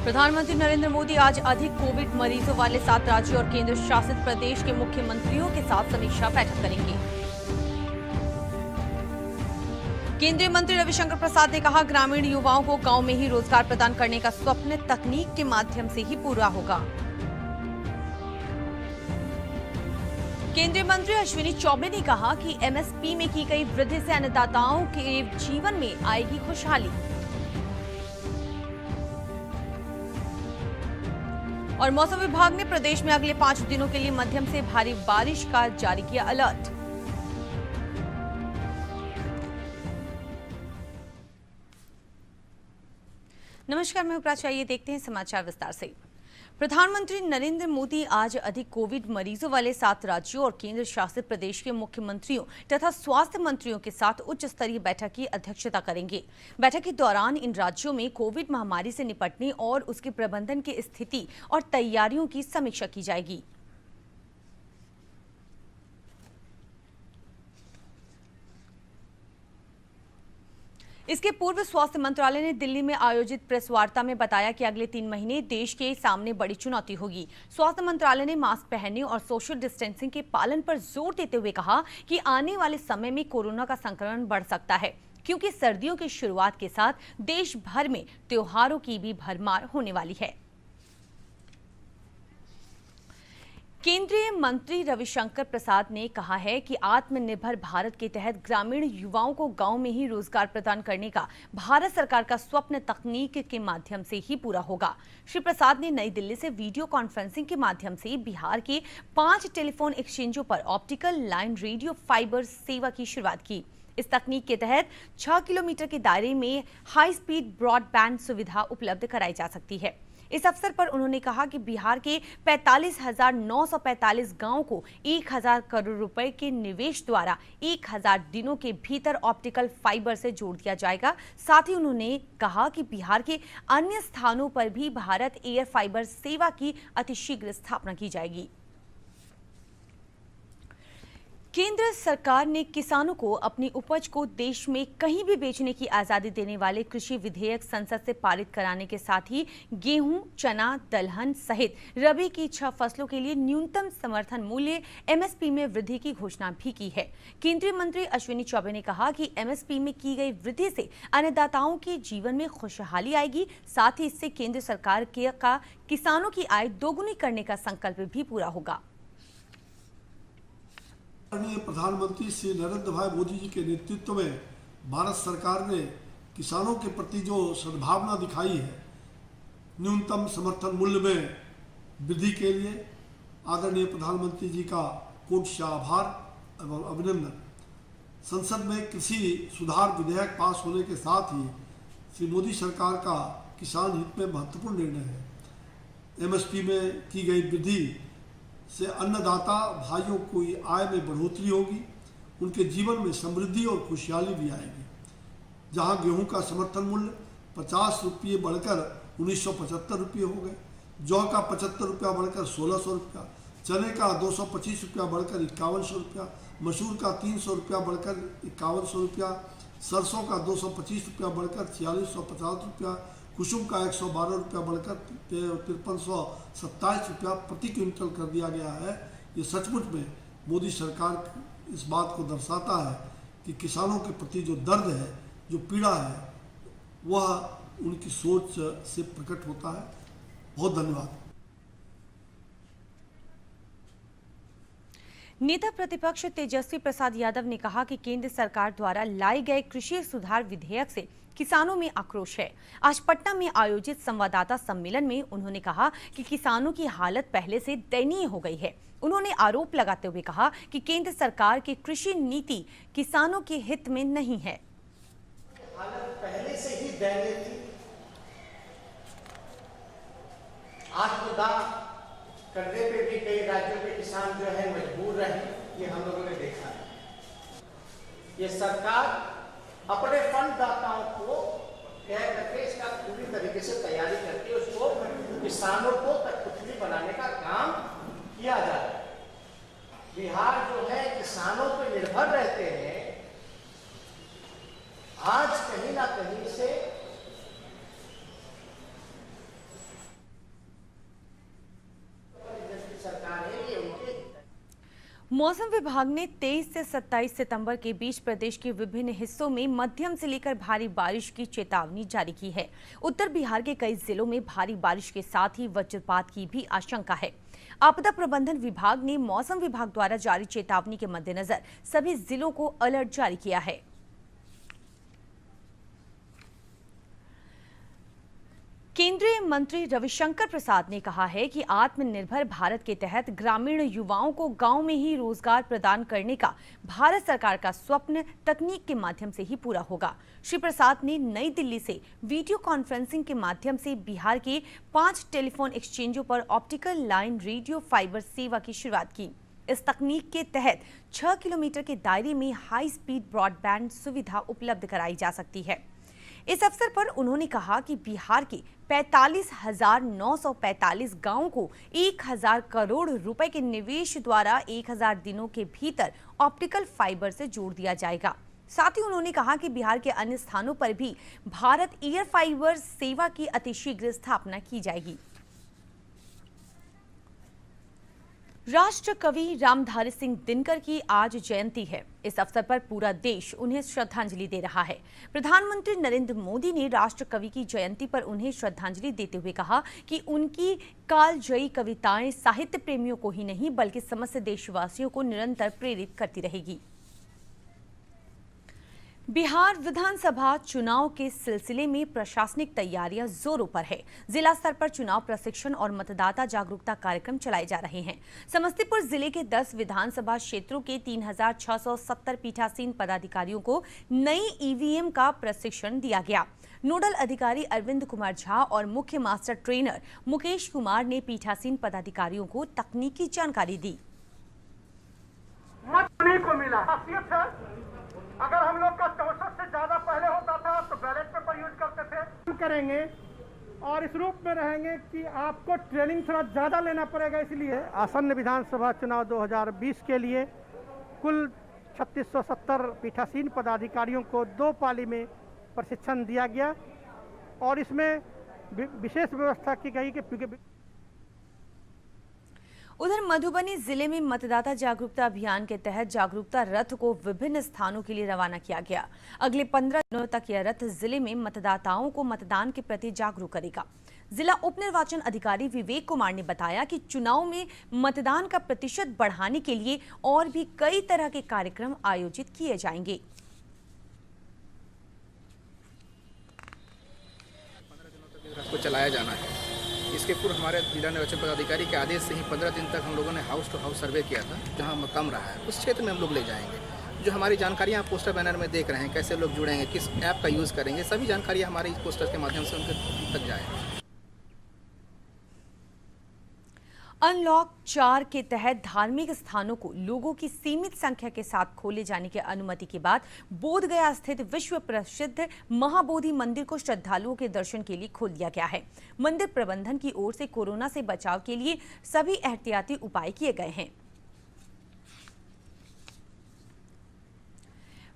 प्रधानमंत्री नरेंद्र मोदी आज अधिक कोविड मरीजों वाले 7 राज्यों और केंद्र शासित प्रदेश के मुख्यमंत्रियों के साथ समीक्षा बैठक करेंगे। केंद्रीय मंत्री रविशंकर प्रसाद ने कहा, ग्रामीण युवाओं को गांव में ही रोजगार प्रदान करने का स्वप्न तकनीक के माध्यम से ही पूरा होगा। केंद्रीय मंत्री अश्विनी चौबे ने कहा कि एमएसपी में की गई वृद्धि से अन्नदाताओं के जीवन में आएगी खुशहाली। और मौसम विभाग ने प्रदेश में अगले 5 दिनों के लिए मध्यम से भारी बारिश का जारी किया अलर्ट। नमस्कार, मैं प्राची। ये देखते हैं समाचार विस्तार से। प्रधानमंत्री नरेंद्र मोदी आज अधिक कोविड मरीजों वाले 7 राज्यों और केंद्र शासित प्रदेश के मुख्यमंत्रियों तथा स्वास्थ्य मंत्रियों के साथ उच्च स्तरीय बैठक की अध्यक्षता करेंगे। बैठक के दौरान इन राज्यों में कोविड महामारी से निपटने और उसके प्रबंधन की स्थिति और तैयारियों की समीक्षा की जाएगी। इसके पूर्व स्वास्थ्य मंत्रालय ने दिल्ली में आयोजित प्रेस वार्ता में बताया कि अगले 3 महीने देश के सामने बड़ी चुनौती होगी। स्वास्थ्य मंत्रालय ने मास्क पहनने और सोशल डिस्टेंसिंग के पालन पर जोर देते हुए कहा कि आने वाले समय में कोरोना का संक्रमण बढ़ सकता है, क्योंकि सर्दियों की शुरुआत के साथ देश भर में त्योहारों की भी भरमार होने वाली है। केंद्रीय मंत्री रविशंकर प्रसाद ने कहा है कि आत्मनिर्भर भारत के तहत ग्रामीण युवाओं को गांव में ही रोजगार प्रदान करने का भारत सरकार का स्वप्न तकनीक के माध्यम से ही पूरा होगा। श्री प्रसाद ने नई दिल्ली से वीडियो कॉन्फ्रेंसिंग के माध्यम से बिहार के 5 टेलीफोन एक्सचेंजों पर ऑप्टिकल लाइन रेडियो फाइबर सेवा की शुरुआत की। इस तकनीक के तहत 6 किलोमीटर के दायरे में हाई स्पीड ब्रॉडबैंड सुविधा उपलब्ध कराई जा सकती है। इस अवसर पर उन्होंने कहा कि बिहार के 45,945 गांवों को 1,000 करोड़ रुपए के निवेश द्वारा 1,000 दिनों के भीतर ऑप्टिकल फाइबर से जोड़ दिया जाएगा। साथ ही उन्होंने कहा कि बिहार के अन्य स्थानों पर भी भारत एयर फाइबर सेवा की अतिशीघ्र स्थापना की जाएगी। केंद्र सरकार ने किसानों को अपनी उपज को देश में कहीं भी बेचने की आजादी देने वाले कृषि विधेयक संसद से पारित कराने के साथ ही गेहूं, चना, दलहन सहित रबी की 6 फसलों के लिए न्यूनतम समर्थन मूल्य एमएसपी में वृद्धि की घोषणा भी की है। केंद्रीय मंत्री अश्विनी चौबे ने कहा कि एमएसपी में की गई वृद्धि से अन्नदाताओं के जीवन में खुशहाली आएगी। साथ ही इससे केंद्र सरकार का किसानों की आय दोगुनी करने का संकल्प भी पूरा होगा। प्रधानमंत्री श्री नरेंद्र भाई मोदी जी के नेतृत्व में भारत सरकार ने किसानों के प्रति जो सद्भावना दिखाई है, न्यूनतम समर्थन मूल्य में वृद्धि के लिए आदरणीय प्रधानमंत्री जी का कोटि से आभार एवं अभिनंदन। संसद में कृषि सुधार विधेयक पास होने के साथ ही श्री मोदी सरकार का किसान हित में महत्वपूर्ण निर्णय है। एमएसपी में की गई वृद्धि से अन्नदाता भाइयों को आय में बढ़ोतरी होगी, उनके जीवन में समृद्धि और खुशहाली भी आएगी। जहां गेहूं का समर्थन मूल्य 50 रुपये बढ़कर 1975 रुपये हो गए, जौ का 75 रुपया बढ़कर 1600 रुपया, चने का 225 रुपया बढ़कर 5100 रुपया, मसूर का 300 रुपया बढ़कर 5100 रुपया, सरसों का 225 रुपया बढ़कर 4650 रुपया, कुसुम का 112 रुपया बढ़कर 5327 रुपया प्रति क्विंटल कर दिया गया है। ये सचमुच में मोदी सरकार इस बात को दर्शाता है कि किसानों के प्रति जो दर्द है, जो पीड़ा है, वह उनकी सोच से प्रकट होता है। बहुत धन्यवाद। नेता प्रतिपक्ष तेजस्वी प्रसाद यादव ने कहा कि केंद्र सरकार द्वारा लाए गए कृषि सुधार विधेयक से किसानों में आक्रोश है। आज पटना में आयोजित संवाददाता सम्मेलन में उन्होंने कहा कि किसानों की हालत पहले से दयनीय हो गई है। उन्होंने आरोप लगाते हुए कहा कि केंद्र सरकार की कृषि नीति किसानों के हित में नहीं है। हालत पहले से ही दयनीय थी। आत्मदाह करने पे भी कई राज्यों के किसान जो है मजबूर रहे, ये हम लोगों ने देखा है। ये सरकार अपने फंड दाताओं को कह करके इसका पूरी तरीके से तैयारी करके उसको किसानों को कठपुतली बनाने का काम किया जा रहा है। बिहार जो है किसानों पर निर्भर रहते हैं, आज कहीं ना कहीं से मौसम विभाग ने 23 से 27 सितंबर के बीच प्रदेश के विभिन्न हिस्सों में मध्यम से लेकर भारी बारिश की चेतावनी जारी की है। उत्तर बिहार के कई जिलों में भारी बारिश के साथ ही वज्रपात की भी आशंका है। आपदा प्रबंधन विभाग ने मौसम विभाग द्वारा जारी चेतावनी के मद्देनजर सभी जिलों को अलर्ट जारी किया है। केंद्रीय मंत्री रविशंकर प्रसाद ने कहा है कि आत्मनिर्भर भारत के तहत ग्रामीण युवाओं को गांव में ही रोजगार प्रदान करने का भारत सरकार का स्वप्न तकनीक के माध्यम से ही पूरा होगा। श्री प्रसाद ने नई दिल्ली से वीडियो कॉन्फ्रेंसिंग के माध्यम से बिहार के 5 टेलीफोन एक्सचेंजों पर ऑप्टिकल लाइन रेडियो फाइबर सेवा की शुरुआत की। इस तकनीक के तहत 6 किलोमीटर के दायरे में हाई स्पीड ब्रॉडबैंड सुविधा उपलब्ध कराई जा सकती है। इस अवसर पर उन्होंने कहा कि बिहार के 45,945 गांवों को 1,000 करोड़ रुपए के निवेश द्वारा 1,000 दिनों के भीतर ऑप्टिकल फाइबर से जोड़ दिया जाएगा। साथ ही उन्होंने कहा कि बिहार के अन्य स्थानों पर भी भारत एयर फाइबर सेवा की अतिशीघ्र स्थापना की जाएगी। राष्ट्र कवि रामधारी सिंह दिनकर की आज जयंती है। इस अवसर पर पूरा देश उन्हें श्रद्धांजलि दे रहा है। प्रधानमंत्री नरेंद्र मोदी ने राष्ट्र कवि की जयंती पर उन्हें श्रद्धांजलि देते हुए कहा कि उनकी कालजयी कविताएं साहित्य प्रेमियों को ही नहीं बल्कि समस्त देशवासियों को निरंतर प्रेरित करती रहेगी। बिहार विधानसभा चुनाव के सिलसिले में प्रशासनिक तैयारियां जोरों पर है। जिला स्तर पर चुनाव प्रशिक्षण और मतदाता जागरूकता कार्यक्रम चलाए जा रहे हैं। समस्तीपुर जिले के 10 विधानसभा क्षेत्रों के 3,670 पीठासीन पदाधिकारियों को नई ईवीएम का प्रशिक्षण दिया गया। नोडल अधिकारी अरविंद कुमार झा और मुख्य मास्टर ट्रेनर मुकेश कुमार ने पीठासीन पदाधिकारियों को तकनीकी जानकारी दी। अगर हम लोग का 64 से ज्यादा पहले होता था तो बैलेट पेपर यूज करते थे। हम करेंगे और इस रूप में रहेंगे कि आपको ट्रेनिंग थोड़ा ज्यादा लेना पड़ेगा। इसलिए आसन्न विधानसभा चुनाव 2020 के लिए कुल 3670 पीठासीन पदाधिकारियों को 2 पाली में प्रशिक्षण दिया गया और इसमें विशेष व्यवस्था की गई कि उधर मधुबनी जिले में मतदाता जागरूकता अभियान के तहत जागरूकता रथ को विभिन्न स्थानों के लिए रवाना किया गया। अगले 15 दिनों तक यह रथ जिले में मतदाताओं को मतदान के प्रति जागरूक करेगा। जिला उप निर्वाचन अधिकारी विवेक कुमार ने बताया कि चुनाव में मतदान का प्रतिशत बढ़ाने के लिए और भी कई तरह के कार्यक्रम आयोजित किए जाएंगे। 15 दिनों तक रथ को चलाया जाना है। इसके पूर्व हमारे जिला निर्वाचन पदाधिकारी के आदेश से ही 15 दिन तक हम लोगों ने हाउस टू हाउस सर्वे किया था। जहां कम रहा है उस क्षेत्र में हम लोग ले जाएंगे। जो हमारी जानकारियां आप पोस्टर बैनर में देख रहे हैं, कैसे लोग जुड़ेंगे, किस ऐप का यूज़ करेंगे, सभी जानकारियां हमारे इस पोस्टर के माध्यम से उनके तक जाएंगे। अनलॉक 4 के तहत धार्मिक स्थानों को लोगों की सीमित संख्या के साथ खोले जाने की अनुमति के बाद बोधगया स्थित विश्व प्रसिद्ध महाबोधि मंदिर को श्रद्धालुओं के दर्शन के लिए खोल दिया गया है। मंदिर प्रबंधन की ओर से कोरोना से बचाव के लिए सभी एहतियाती उपाय किए गए हैं।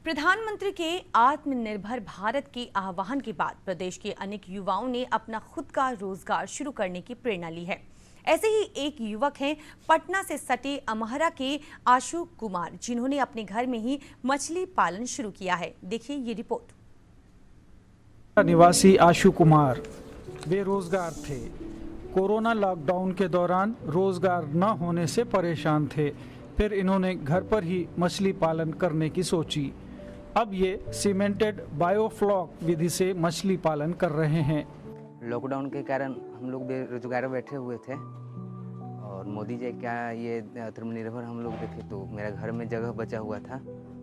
प्रधानमंत्री के आत्मनिर्भर भारत के आह्वान के बाद प्रदेश के अनेक युवाओं ने अपना खुद का रोजगार शुरू करने की प्रेरणा ली है। ऐसे ही एक युवक हैं पटना से सटे अमहरा के आशु कुमार, जिन्होंने अपने घर में ही मछली पालन शुरू किया है। देखिए ये रिपोर्ट। निवासी आशु कुमार बेरोजगार थे। कोरोना लॉकडाउन के दौरान रोजगार न होने से परेशान थे। फिर इन्होंने घर पर ही मछली पालन करने की सोची। अब ये सीमेंटेड बायोफ्लॉक विधि से मछली पालन कर रहे हैं। लॉकडाउन के कारण हम लोग बेरोजगार बैठे हुए थे और मोदी जी क्या ये आत्मनिर्भर हम लोग देखे तो मेरा घर में जगह बचा हुआ था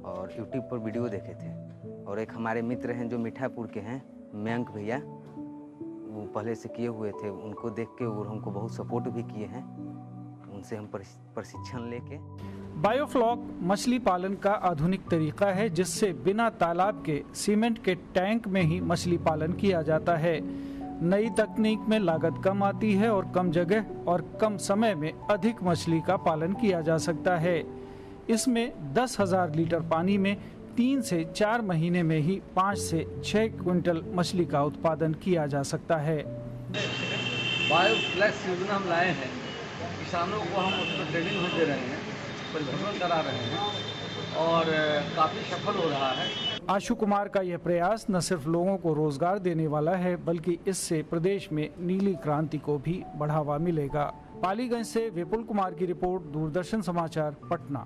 और यूट्यूब पर वीडियो देखे थे। और एक हमारे मित्र हैं जो मीठापुर के हैं, मयंक भैया, वो पहले से किए हुए थे। उनको देख के और हमको बहुत सपोर्ट भी किए हैं। उनसे हम प्रशिक्षण लेके। बायोफ्लॉक मछली पालन का आधुनिक तरीका है जिससे बिना तालाब के सीमेंट के टैंक में ही मछली पालन किया जाता है। नई तकनीक में लागत कम आती है और कम जगह और कम समय में अधिक मछली का पालन किया जा सकता है। इसमें 10,000 लीटर पानी में 3 से 4 महीने में ही 5 से 6 क्विंटल मछली का उत्पादन किया जा सकता है। बायोफ्लैक्स योजना हम लाए हैं, किसानों को हम उसमें ट्रेनिंग दे रहे हैं। परिभ्रमण करा रहे हैं और काफ़ी सफल हो रहा है। आशु कुमार का यह प्रयास न सिर्फ लोगों को रोजगार देने वाला है, बल्कि इससे प्रदेश में नीली क्रांति को भी बढ़ावा मिलेगा। पालीगंज से विपुल कुमार की रिपोर्ट, दूरदर्शन समाचार, पटना।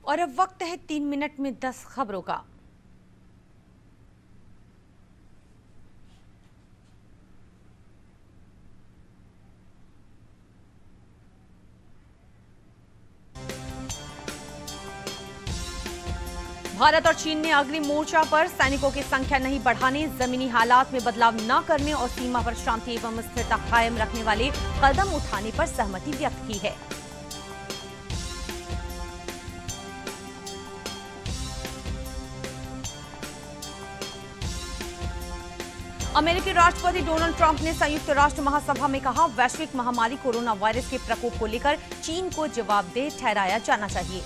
और अब वक्त है 3 मिनट में 10 खबरों का। भारत और चीन ने अग्रिम मोर्चा पर सैनिकों की संख्या नहीं बढ़ाने, जमीनी हालात में बदलाव न करने और सीमा पर शांति एवं स्थिरता कायम रखने वाले कदम उठाने पर सहमति व्यक्त की है। अमेरिकी राष्ट्रपति डोनाल्ड ट्रंप ने संयुक्त राष्ट्र महासभा में कहा, वैश्विक महामारी कोरोना वायरस के प्रकोप को लेकर चीन को जवाबदेह ठहराया जाना चाहिए।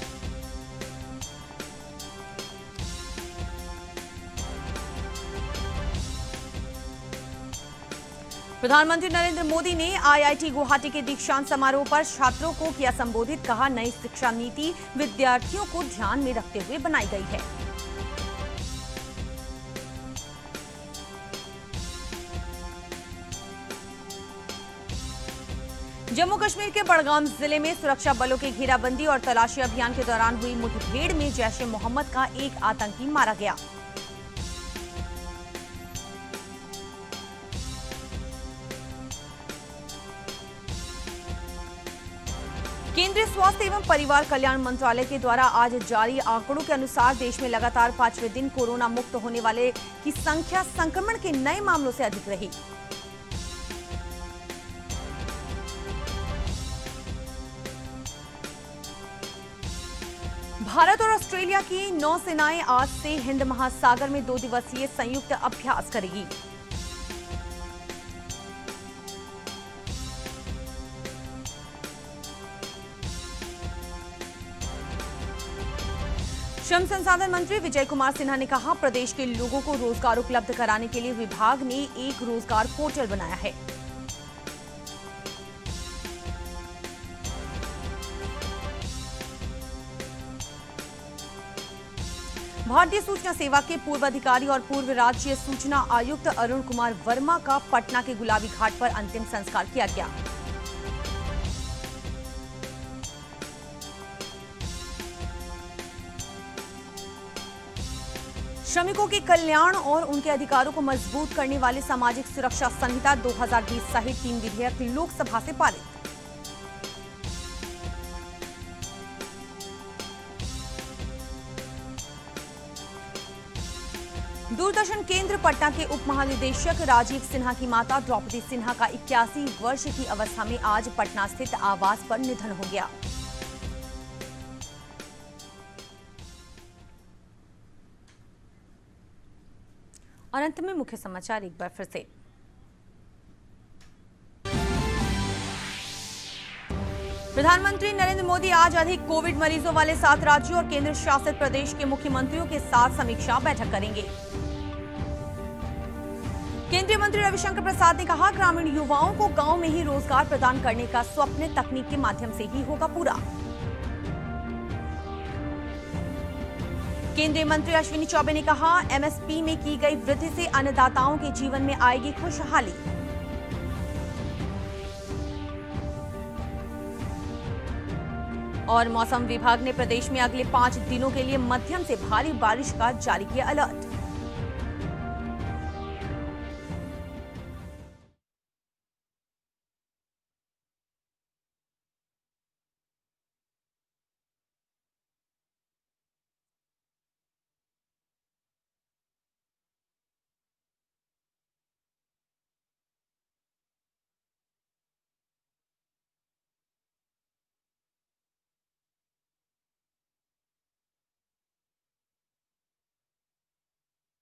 प्रधानमंत्री नरेंद्र मोदी ने आईआईटी गुवाहाटी के दीक्षांत समारोह पर छात्रों को किया संबोधित, कहा, नई शिक्षा नीति विद्यार्थियों को ध्यान में रखते हुए बनाई गई है। जम्मू कश्मीर के बड़गाम जिले में सुरक्षा बलों की घेराबंदी और तलाशी अभियान के दौरान हुई मुठभेड़ में जैश ए मोहम्मद का एक आतंकी मारा गया। केंद्रीय स्वास्थ्य एवं परिवार कल्याण मंत्रालय के द्वारा आज जारी आंकड़ों के अनुसार देश में लगातार 5वें दिन कोरोना मुक्त होने वाले की संख्या संक्रमण के नए मामलों से अधिक रही। भारत और ऑस्ट्रेलिया की नौसेनाएं आज से हिंद महासागर में 2 दिवसीय संयुक्त अभ्यास करेगी। श्रम संसाधन मंत्री विजय कुमार सिन्हा ने कहा, प्रदेश के लोगों को रोजगार उपलब्ध कराने के लिए विभाग ने एक रोजगार पोर्टल बनाया है। भारतीय सूचना सेवा के पूर्व अधिकारी और पूर्व राज्य सूचना आयुक्त अरुण कुमार वर्मा का पटना के गुलाबी घाट पर अंतिम संस्कार किया गया। श्रमिकों के कल्याण और उनके अधिकारों को मजबूत करने वाले सामाजिक सुरक्षा संहिता 2020 सहित 3 विधेयक लोकसभा से पारित। दूरदर्शन केंद्र पटना के उप महानिदेशक राजीव सिन्हा की माता द्रौपदी सिन्हा का 81 वर्ष की अवस्था में आज पटना स्थित आवास पर निधन हो गया। और अंत में मुख्य समाचार एक बार फिर से। प्रधानमंत्री नरेंद्र मोदी आज अधिक कोविड मरीजों वाले 7 राज्यों और केंद्र शासित प्रदेश के मुख्यमंत्रियों के साथ समीक्षा बैठक करेंगे। केंद्रीय मंत्री रविशंकर प्रसाद ने कहा, ग्रामीण युवाओं को गांव में ही रोजगार प्रदान करने का स्वप्न तकनीक के माध्यम से ही होगा पूरा। केंद्रीय मंत्री अश्विनी चौबे ने कहा, एमएसपी में की गई वृद्धि से अन्नदाताओं के जीवन में आएगी खुशहाली। और मौसम विभाग ने प्रदेश में अगले 5 दिनों के लिए मध्यम से भारी बारिश का जारी किया अलर्ट।